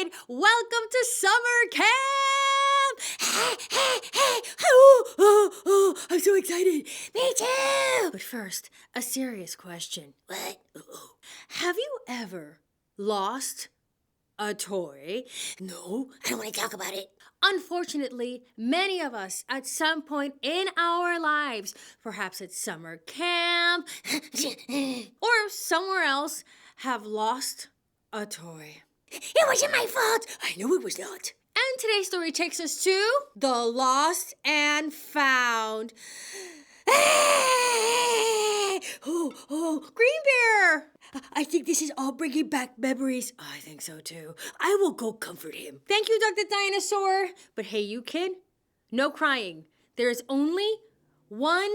kid. Welcome to summer camp. I'm so excited. Me too. But first, a serious question. What? Have you ever lost a toy? No, I don't want to talk about it. Unfortunately, many of us at some point in our lives, perhaps at summer camp or somewhere else, have lost a toy. It wasn't my fault. I know it was not. And today's story takes us to the lost and found. Green Bear! I think this is all bringing back memories. I think so too. I will go comfort him. Thank you, Dr. Dinosaur. But hey, you kid, no crying. There is only one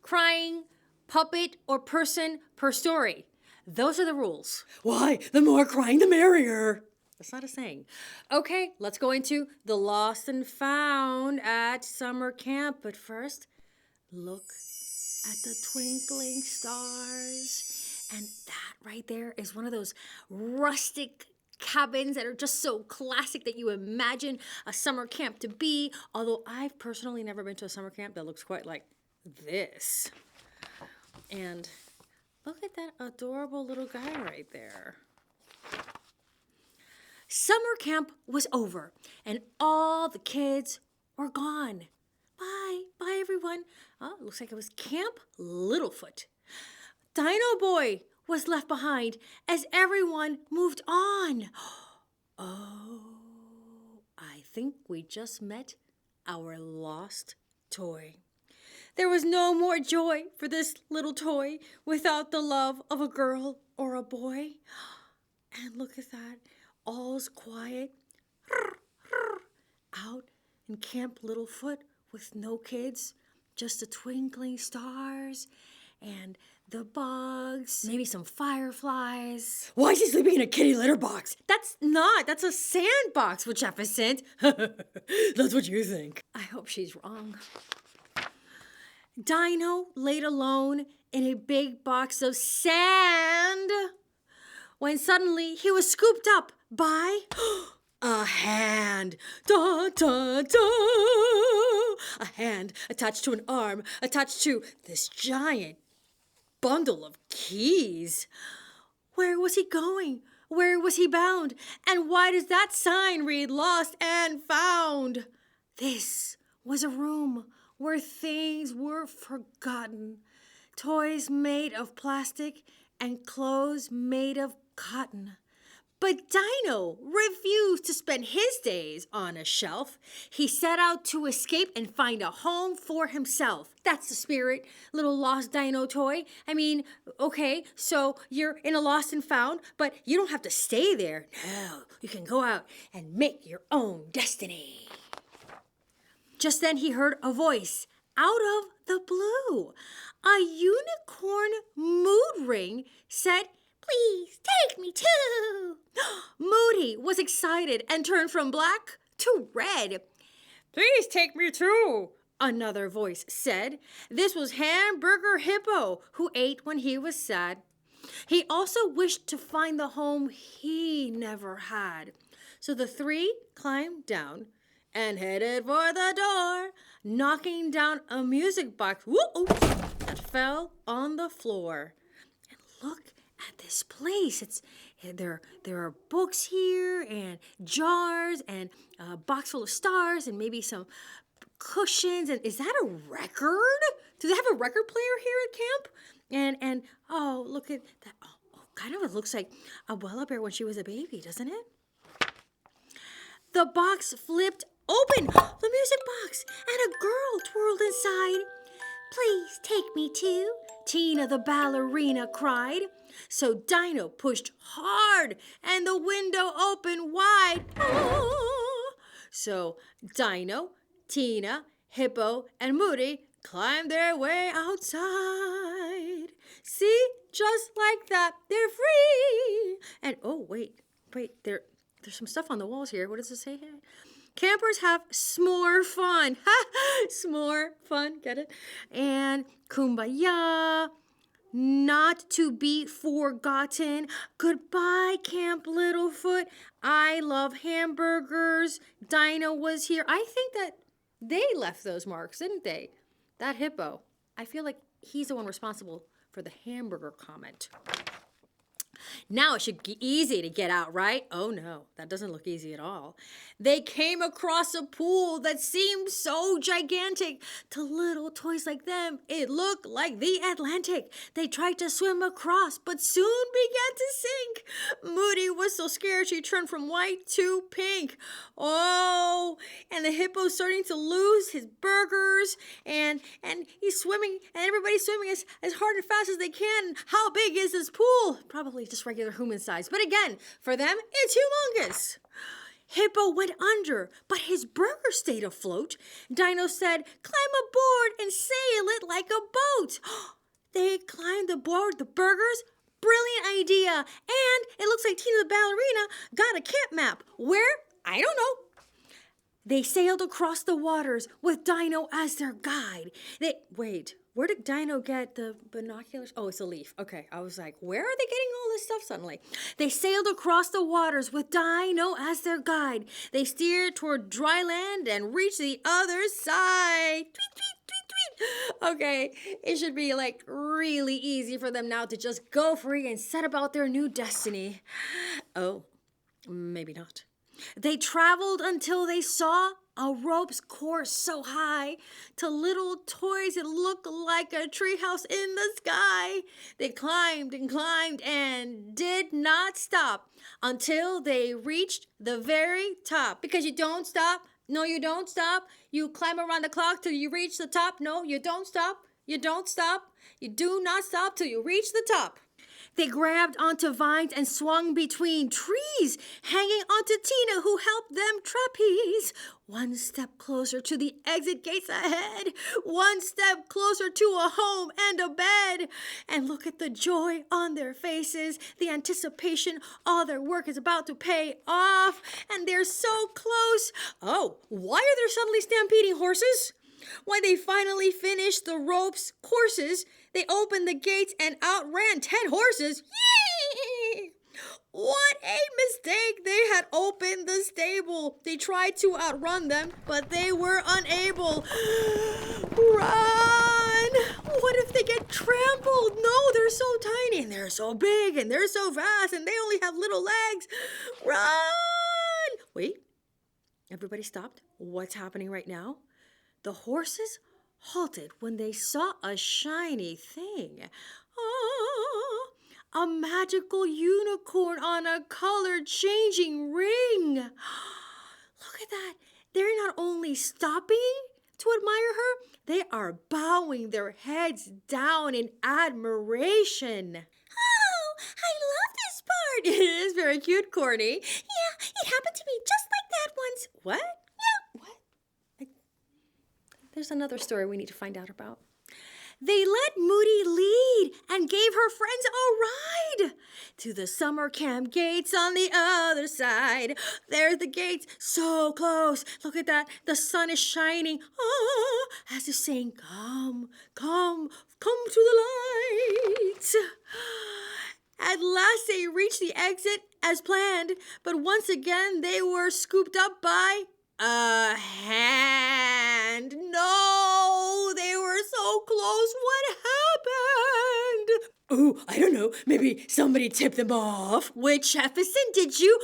crying puppet or person per story. Those are the rules. Why? The more crying, the merrier. That's not a saying. Okay, let's go into the lost and found at summer camp. But first, look at the twinkling stars. And that right there is one of those rustic cabins that are just so classic that you imagine a summer camp to be. Although I've personally never been to a summer camp that looks quite like this. And look at that adorable little guy right there. Summer camp was over and all the kids were gone. Bye everyone. Oh, looks like it was Camp Littlefoot. Dino Boy was left behind as everyone moved on. Oh, I think we just met our lost toy. There was no more joy for this little toy without the love of a girl or a boy. And look at that. All's quiet. Out in Camp Littlefoot with no kids, just the twinkling stars and the bugs, maybe some fireflies. Why is he sleeping in a kitty litter box? That's a sandbox with Jefferson. That's what you think. I hope she's wrong. Dino laid alone in a big box of sand when suddenly he was scooped up by a hand. Da, da, da. A hand attached to an arm, attached to this giant bundle of keys. Where was he going? Where was he bound? And why does that sign read lost and found? This was a room where things were forgotten. Toys made of plastic and clothes made of cotton. But Dino refused to spend his days on a shelf. He set out to escape and find a home for himself. That's the spirit, little lost dino toy. I mean, okay, so you're in a lost and found, but you don't have to stay there. No, you can go out and make your own destiny. Just then he heard a voice out of the blue. A unicorn mood ring said, "Please take me too." Moody was excited and turned from black to red. "Please take me too," another voice said. This was Hamburger Hippo, who ate when he was sad. He also wished to find the home he never had. So the three climbed down and headed for the door, knocking down a music box that fell on the floor. And look at this place. There are books here and jars and a box full of stars and maybe some cushions. And is that a record? Do they have a record player here at camp? And oh, look at that. Oh, kind of it looks like Abuela Bear when she was a baby, doesn't it? The box flipped open, the music box, and a girl twirled inside. "Please take me too," Tina the ballerina cried. So Dino pushed hard and the window opened wide. Oh! So Dino, Tina, Hippo, and Moody climbed their way outside. See, just like that, they're free. And oh, wait, there's some stuff on the walls here. What does it say here? Campers have s'more fun. S'more fun, get it? And kumbaya. not to be forgotten. Goodbye, Camp Littlefoot. I love hamburgers. Dino was here. I think that they left those marks, didn't they? That hippo. I feel like he's the one responsible for the hamburger comment. Now it should be easy to get out, right? Oh no, that doesn't look easy at all. They came across a pool that seemed so gigantic. To little toys like them, it looked like the Atlantic. They tried to swim across, but soon began to sink. Moody was so scared she turned from white to pink. Oh, and the hippo's starting to lose his burgers, and he's swimming, and everybody's swimming as hard and fast as they can. How big is this pool? Probably just regular human size. But again, for them, it's humongous. Hippo went under, but his burger stayed afloat. Dino said, climb aboard and sail it like a boat. They climbed aboard the burgers. Brilliant idea. And it looks like Tina the ballerina got a camp map. Where? I don't know. They sailed across the waters with Dino as their guide. Wait, where did Dino get the binoculars? Oh, it's a leaf. Okay, I was like, where are they getting all this stuff suddenly? They sailed across the waters with Dino as their guide. They steered toward dry land and reached the other side. Tweet, tweet, tweet, tweet. Okay, it should be like really easy for them now to just go free and set about their new destiny. Oh, maybe not. They traveled until they saw a rope's course so high. To little toys, it looked like a treehouse in the sky. They climbed and climbed and did not stop until they reached the very top. Because you don't stop. No, you don't stop. You climb around the clock till you reach the top. No, you don't stop. You don't stop. You do not stop till you reach the top. They grabbed onto vines and swung between trees, hanging onto Tina, who helped them trapeze. One step closer to the exit gates ahead. One step closer to a home and a bed. And look at the joy on their faces, the anticipation. All their work is about to pay off, and they're so close. Oh, why are there suddenly stampeding horses? When they finally finished the rope's courses, they opened the gates and outran 10 horses. Yay! What a mistake! They had opened the stable. They tried to outrun them, but they were unable. Run! What if they get trampled? No, they're so tiny, and they're so big, and they're so fast, and they only have little legs. Run! Wait, everybody stopped. What's happening right now? The horses halted when they saw a shiny thing. A magical unicorn on a color-changing ring. Look at that. They're not only stopping to admire her, they are bowing their heads down in admiration. Oh, I love this part. It is very cute, Corny. Yeah, it happened to me just like that once. What? Yeah, what? There's another story we need to find out about. They let Moody lead and gave her friends a ride to the summer camp gates on the other side. There's the gates, so close. Look at that. The sun is shining. Oh, as if saying, come, come, come to the light. At last they reached the exit as planned, but once again they were scooped up by a hand. No, they were so close. What happened? Oh, I don't know. Maybe somebody tipped them off. Which Jefferson did you?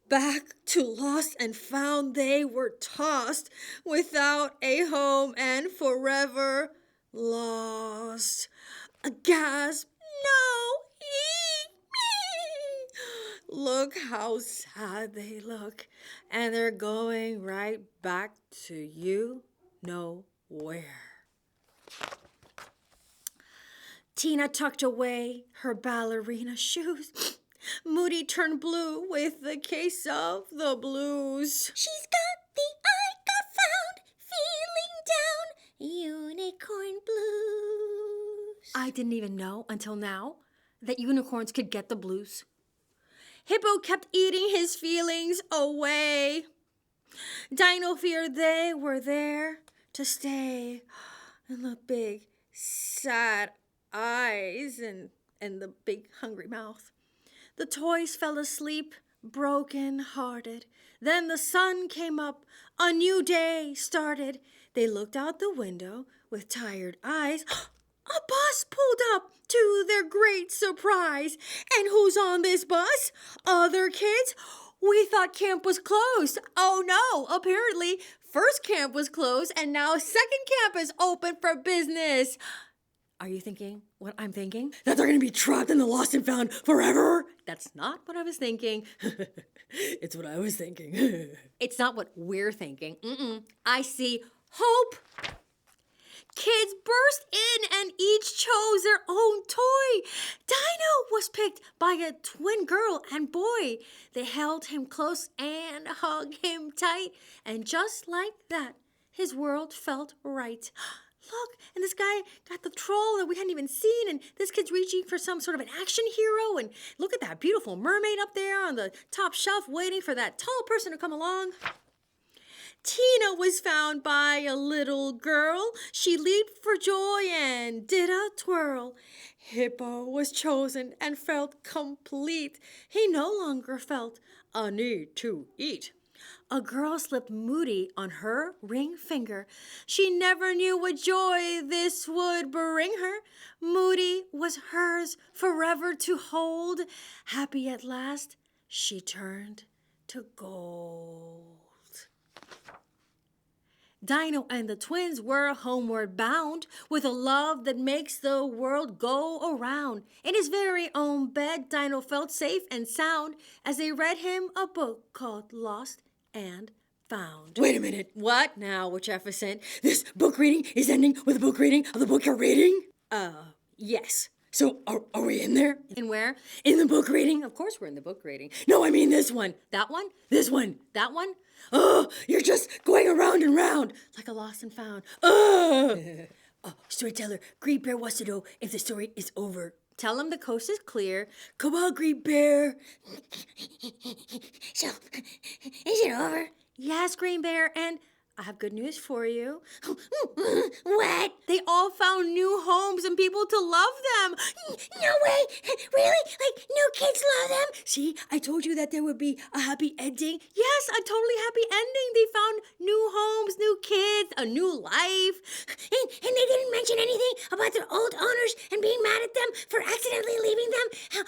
Back to Lost and Found, they were tossed without a home and forever lost. A gasp. No. Look how sad they look. And they're going right back to you nowhere. Tina tucked away her ballerina shoes. Moody turned blue with the case of the blues. She's got the I got found feeling down unicorn blues. I didn't even know until now that unicorns could get the blues. Hippo kept eating his feelings away. Dino feared they were there to stay. And look big, sad eyes and the big hungry mouth. The toys fell asleep, broken-hearted. Then the sun came up, a new day started. They looked out the window with tired eyes. A bus pulled up to their great surprise. And who's on this bus? Other kids? We thought camp was closed. Oh no, apparently first camp was closed and now second camp is open for business. Are you thinking what I'm thinking? That they're going to be trapped in the lost and found forever? That's not what I was thinking. It's what I was thinking. It's not what we're thinking. I see hope. Kids burst in and each chose their own toy. Dino was picked by a twin girl and boy. They held him close and hugged him tight. And just like that, his world felt right. Look, and this guy got the troll that we hadn't even seen, and this kid's reaching for some sort of an action hero, and look at that beautiful mermaid up there on the top shelf waiting for that tall person to come along. Tina was found by a little girl. She leaped for joy and did a twirl. Hippo was chosen and felt complete. He no longer felt a need to eat. A girl slipped Moody on her ring finger. She never knew what joy this would bring her. Moody was hers forever to hold. Happy at last, she turned to gold. Dino and the twins were homeward bound with a love that makes the world go around. In his very own bed, Dino felt safe and sound as they read him a book called Lost and Found. Wait a minute. What now, Jefferson? This book reading is ending with a book reading of the book you're reading? Yes. So are we in there? In where? In the book reading? Of course we're in the book reading. No, I mean this one. That one? This one. That one? Oh, you're just going around and round like a lost and found. Oh, storyteller, Green Bear wants to know if the story is over. Tell him the coast is clear. Come on, Green Bear. So, is it over? Yes, Green Bear, and I have good news for you. What? They all found new homes and people to love them. No way! Really? Like, new kids love them? See, I told you that there would be a happy ending. Yes, a totally happy ending. They found new homes, new kids, a new life. And they didn't mention anything about their old owners and being mad at them for accidentally leaving them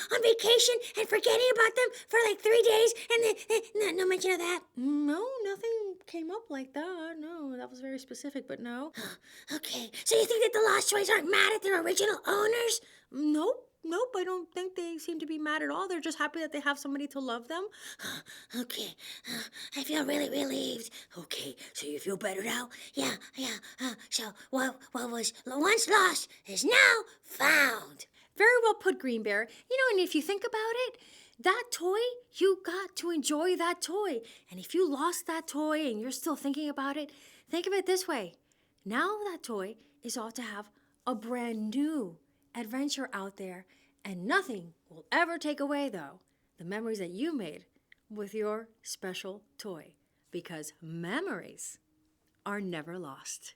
on vacation and forgetting about them for like 3 days. And no mention of that? No, nothing came up like that. No, that was very specific, but no. Okay, so you think that the Lost Toys aren't mad at their original owners? Nope, I don't think they seem to be mad at all. They're just happy that they have somebody to love them. Okay, I feel really relieved. Okay, so you feel better now? Yeah. So what was once lost is now found. Very well put, Green Bear. You know, and if you think about it, that toy, you got to enjoy that toy. And if you lost that toy and you're still thinking about it, think of it this way. Now that toy is off to have a brand new adventure out there. And nothing will ever take away, though, the memories that you made with your special toy. Because memories are never lost.